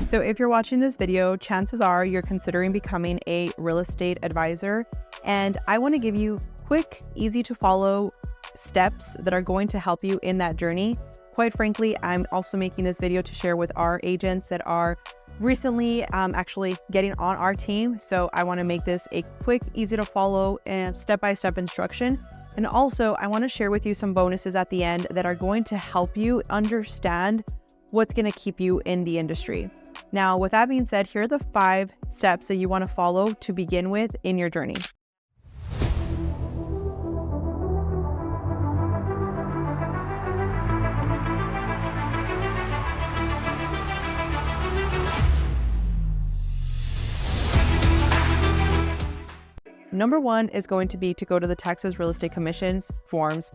So if you're watching this video, chances are you're considering becoming a real estate advisor, and I want to give you quick, easy to follow steps that are going to help you in that journey. Quite frankly, I'm also making this video to share with our agents that are recently actually getting on our team. So I want to make this a quick, easy to follow and step-by-step instruction. And also I want to share with you some bonuses at the end that are going to help you understand what's going to keep you in the industry. Now, with that being said, here are the 5 steps that you want to follow to begin with in your journey. Number 1 is going to be to go to the Texas Real Estate Commission's forms.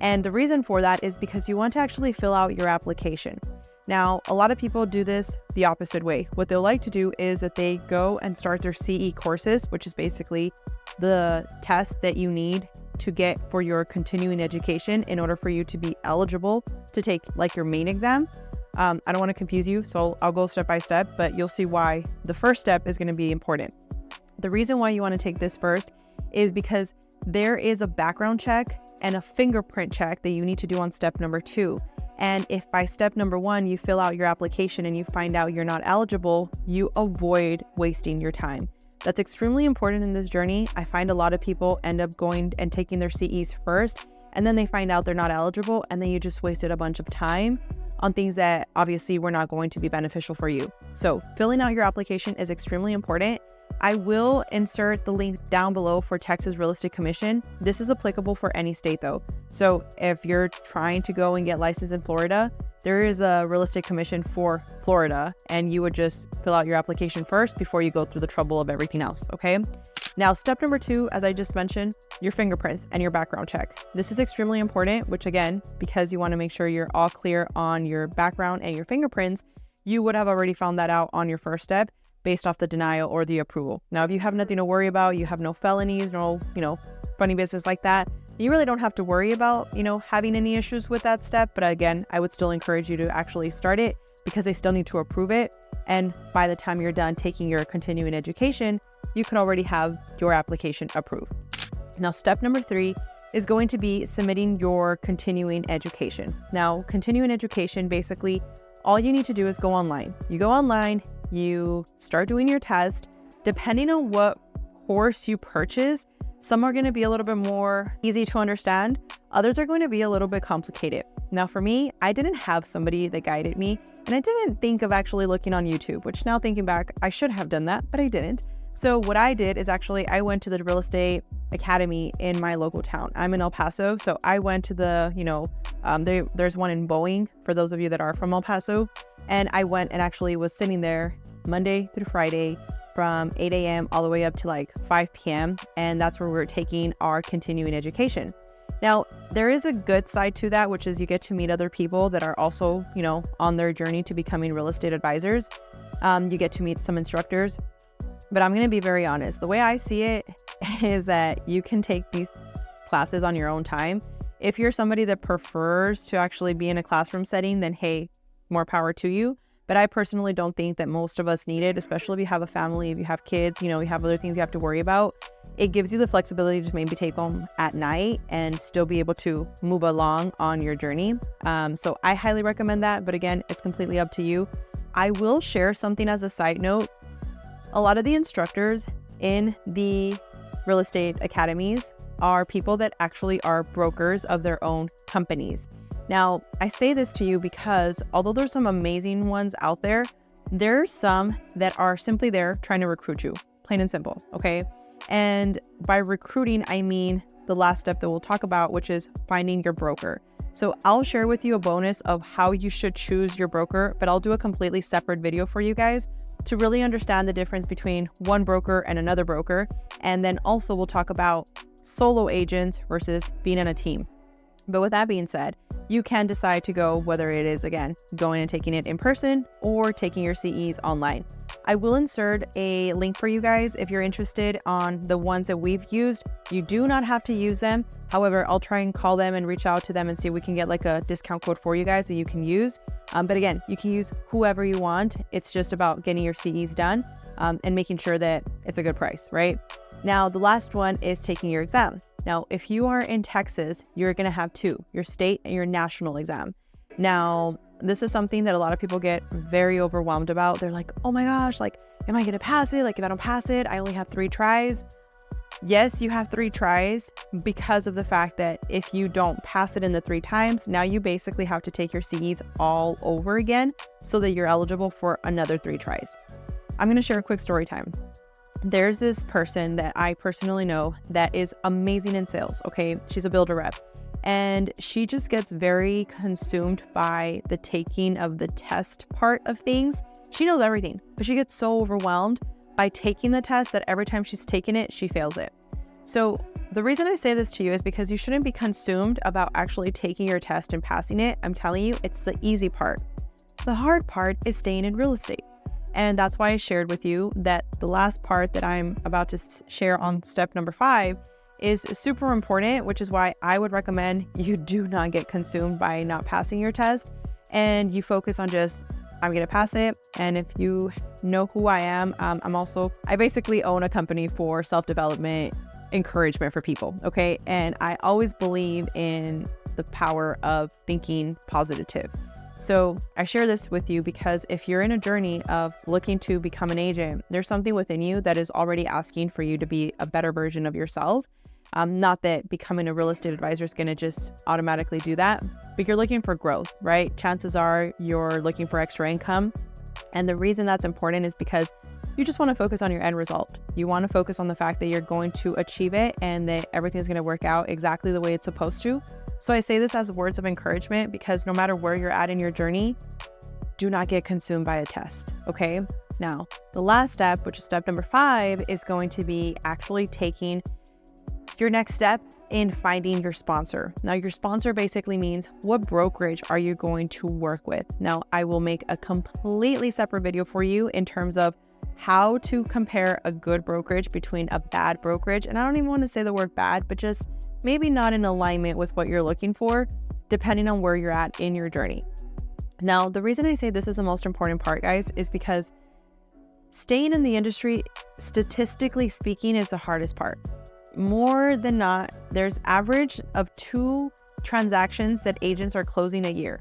And the reason for that is because you want to actually fill out your application. Now, a lot of people do this the opposite way. What they'll like to do is that they go and start their CE courses, which is basically the test that you need to get for your continuing education in order for you to be eligible to take like your main exam. I don't want to confuse you, so I'll go step by step, but you'll see why the first step is going to be important. The reason why you want to take this first is because there is a background check and a fingerprint check that you need to do on step number 2. And if by step number 1, you fill out your application and you find out you're not eligible, you avoid wasting your time. That's extremely important in this journey. I find a lot of people end up going and taking their CEs first, and then they find out they're not eligible, and then you just wasted a bunch of time on things that obviously were not going to be beneficial for you. So filling out your application is extremely important. I will insert the link down below for Texas Real Estate Commission. This is applicable for any state though. So if you're trying to go and get licensed in Florida, there is a real estate commission for Florida, and you would just fill out your application first before you go through the trouble of everything else, okay? Now, step number 2, as I just mentioned, your fingerprints and your background check. This is extremely important, which again, because you want to make sure you're all clear on your background and your fingerprints, you would have already found that out on your first step based off the denial or the approval. Now, if you have nothing to worry about, you have no felonies, no, funny business like that, you really don't have to worry about, having any issues with that step. But again, I would still encourage you to actually start it because they still need to approve it. And by the time you're done taking your continuing education, you could already have your application approved. Now, step number 3 is going to be submitting your continuing education. Now, continuing education, basically, all you need to do is go online. You go online, you start doing your test. Depending on what course you purchase, some are going to be a little bit more easy to understand. Others are going to be a little bit complicated. Now for me, I didn't have somebody that guided me, and I didn't think of actually looking on YouTube, which now thinking back, I should have done that, but I didn't. So what I did is actually I went to the real estate academy in my local town. I'm in El Paso, so I went to the, there's one in Boeing for those of you that are from El Paso. And I went and actually was sitting there Monday through Friday from 8 a.m. all the way up to like 5 p.m. And that's where we're taking our continuing education. Now, there is a good side to that, which is you get to meet other people that are also, on their journey to becoming real estate advisors. You get to meet some instructors. But I'm going to be very honest. The way I see it is that you can take these classes on your own time. If you're somebody that prefers to actually be in a classroom setting, then hey, more power to you. But I personally don't think that most of us need it, especially if you have a family, if you have kids, you have other things you have to worry about. It gives you the flexibility to maybe take them at night and still be able to move along on your journey. So I highly recommend that. But again, it's completely up to you. I will share something as a side note. A lot of the instructors in the real estate academies are people that actually are brokers of their own companies. Now, I say this to you because although there's some amazing ones out there, there's some that are simply there trying to recruit you, plain and simple, okay? And by recruiting, I mean the last step that we'll talk about, which is finding your broker. So I'll share with you a bonus of how you should choose your broker, but I'll do a completely separate video for you guys to really understand the difference between one broker and another broker. And then also we'll talk about solo agents versus being in a team. But with that being said, you can decide to go whether it is, again, going and taking it in person or taking your CEs online. I will insert a link for you guys if you're interested on the ones that we've used. You do not have to use them. However, I'll try and call them and reach out to them and see if we can get like a discount code for you guys that you can use. But again, you can use whoever you want. It's just about getting your CEs done and making sure that it's a good price, right? Now, the last one is taking your exam. Now, if you are in Texas, you're going to have two, your state and your national exam. Now, this is something that a lot of people get very overwhelmed about. They're like, oh my gosh, like, am I going to pass it? Like, if I don't pass it, I only have 3 tries. Yes, you have 3 tries because of the fact that if you don't pass it in the 3 times, now you basically have to take your CEs all over again so that you're eligible for another 3 tries. I'm going to share a quick story time. There's this person that I personally know that is amazing in sales. Okay. She's a builder rep. And she just gets very consumed by the taking of the test part of things. She knows everything, but she gets so overwhelmed by taking the test that every time she's taken it, she fails it. So the reason I say this to you is because you shouldn't be consumed about actually taking your test and passing it. I'm telling you, it's the easy part. The hard part is staying in real estate. And that's why I shared with you that the last part that I'm about to share on step number 5 is super important, which is why I would recommend you do not get consumed by not passing your test and you focus on just, I'm going to pass it. And if you know who I am, I basically own a company for self-development encouragement for people. Okay. And I always believe in the power of thinking positive. So I share this with you because if you're in a journey of looking to become an agent, there's something within you that is already asking for you to be a better version of yourself. Not that becoming a real estate advisor is going to just automatically do that, but you're looking for growth, right? Chances are you're looking for extra income. And the reason that's important is because you just want to focus on your end result. You want to focus on the fact that you're going to achieve it and that everything's going to work out exactly the way it's supposed to. So I say this as words of encouragement because no matter where you're at in your journey, do not get consumed by a test, okay? Now, the last step, which is step number 5, is going to be actually taking your next step in finding your sponsor. Now, your sponsor basically means what brokerage are you going to work with? Now, I will make a completely separate video for you in terms of how to compare a good brokerage between a bad brokerage. And I don't even want to say the word bad, but just maybe not in alignment with what you're looking for, depending on where you're at in your journey. Now, the reason I say this is the most important part, guys, is because staying in the industry, statistically speaking, is the hardest part. More than not, there's average of 2 transactions that agents are closing a year.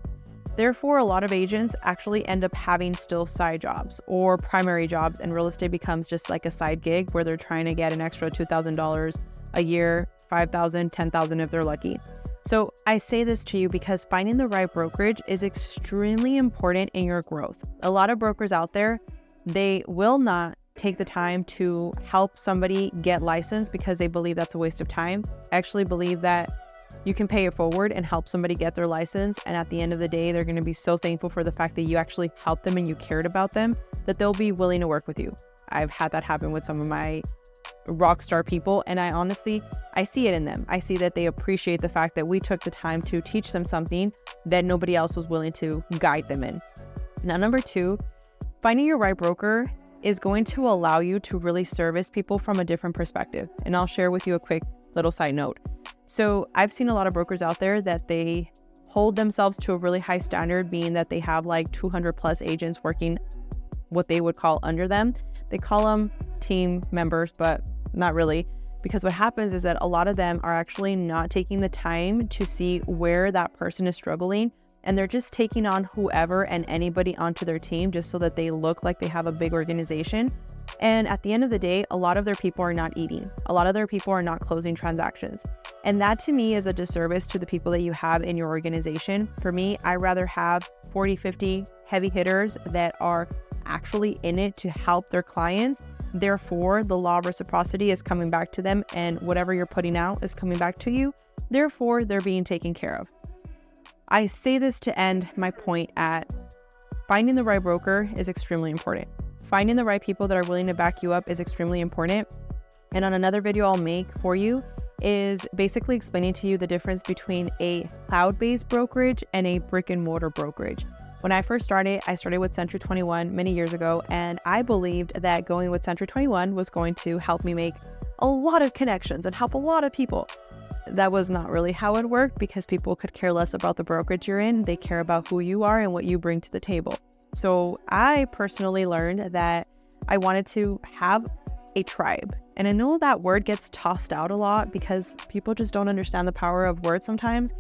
Therefore, a lot of agents actually end up having still side jobs or primary jobs, and real estate becomes just like a side gig where they're trying to get an extra $2,000 a year, $5,000, $10,000 if they're lucky. So I say this to you because finding the right brokerage is extremely important in your growth. A lot of brokers out there, they will not take the time to help somebody get licensed because they believe that's a waste of time. I actually believe that you can pay it forward and help somebody get their license. And at the end of the day, they're going to be so thankful for the fact that you actually helped them and you cared about them that they'll be willing to work with you. I've had that happen with some of my rock star people. And I see it in them. I see that they appreciate the fact that we took the time to teach them something that nobody else was willing to guide them in. Now, number 2, finding your right broker is going to allow you to really service people from a different perspective. And I'll share with you a quick little side note. So I've seen a lot of brokers out there that they hold themselves to a really high standard, being that they have like 200 plus agents working what they would call under them. They call them team members, but not really, because what happens is that a lot of them are actually not taking the time to see where that person is struggling. And they're just taking on whoever and anybody onto their team just so that they look like they have a big organization. And at the end of the day, a lot of their people are not eating. A lot of their people are not closing transactions. And that to me is a disservice to the people that you have in your organization. For me, I rather have 40, 50 heavy hitters that are actually in it to help their clients. Therefore, the law of reciprocity is coming back to them, and whatever you're putting out is coming back to you. Therefore, they're being taken care of. I say this to end my point at finding the right broker is extremely important. Finding the right people that are willing to back you up is extremely important. And on another video I'll make for you is basically explaining to you the difference between a cloud-based brokerage and a brick and mortar brokerage. When I first started, I started with Century 21 many years ago, and I believed that going with Century 21 was going to help me make a lot of connections and help a lot of people. That was not really how it worked, because people could care less about the brokerage you're in. They care about who you are and what you bring to the table. So I personally learned that I wanted to have a tribe. And I know that word gets tossed out a lot because people just don't understand the power of words sometimes.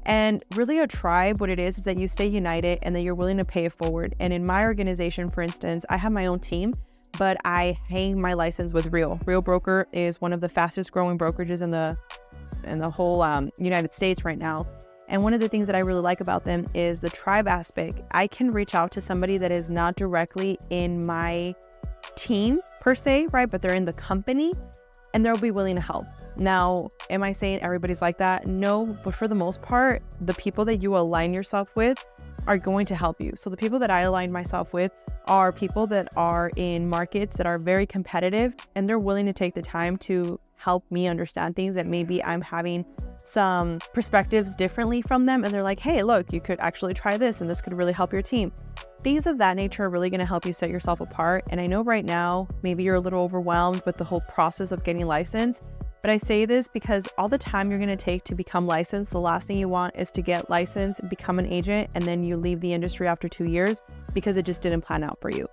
And really a tribe, what it is that you stay united and that you're willing to pay it forward. And in my organization, for instance, I have my own team, but I hang my license with Real. Real Broker is one of the fastest growing brokerages in the whole United States right now. And one of the things that I really like about them is the tribe aspect. I can reach out to somebody that is not directly in my team per se, right? But they're in the company and they'll be willing to help. Now, am I saying everybody's like that? No, but for the most part, the people that you align yourself with are going to help you. So the people that I align myself with are people that are in markets that are very competitive, and they're willing to take the time to help me understand things that maybe I'm having some perspectives differently from them. And they're like, hey, look, you could actually try this and this could really help your team. Things of that nature are really going to help you set yourself apart. And I know right now, maybe you're a little overwhelmed with the whole process of getting licensed, but I say this because all the time you're going to take to become licensed, the last thing you want is to get licensed, become an agent, and then you leave the industry after 2 years because it just didn't plan out for you.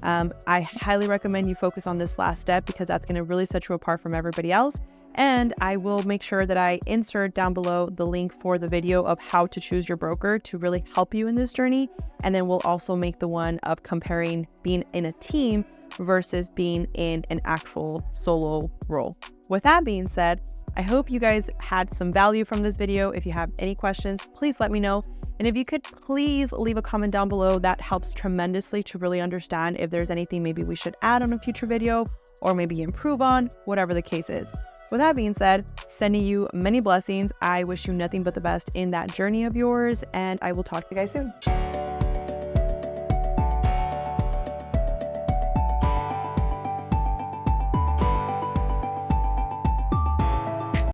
I highly recommend you focus on this last step because that's going to really set you apart from everybody else. And I will make sure that I insert down below the link for the video of how to choose your broker to really help you in this journey. And then we'll also make the one of comparing being in a team versus being in an actual solo role. With that being said, I hope you guys had some value from this video. If you have any questions, please let me know. And if you could please leave a comment down below, that helps tremendously to really understand if there's anything maybe we should add on a future video or maybe improve on, whatever the case is. With that being said, sending you many blessings. I wish you nothing but the best in that journey of yours, and I will talk to you guys soon.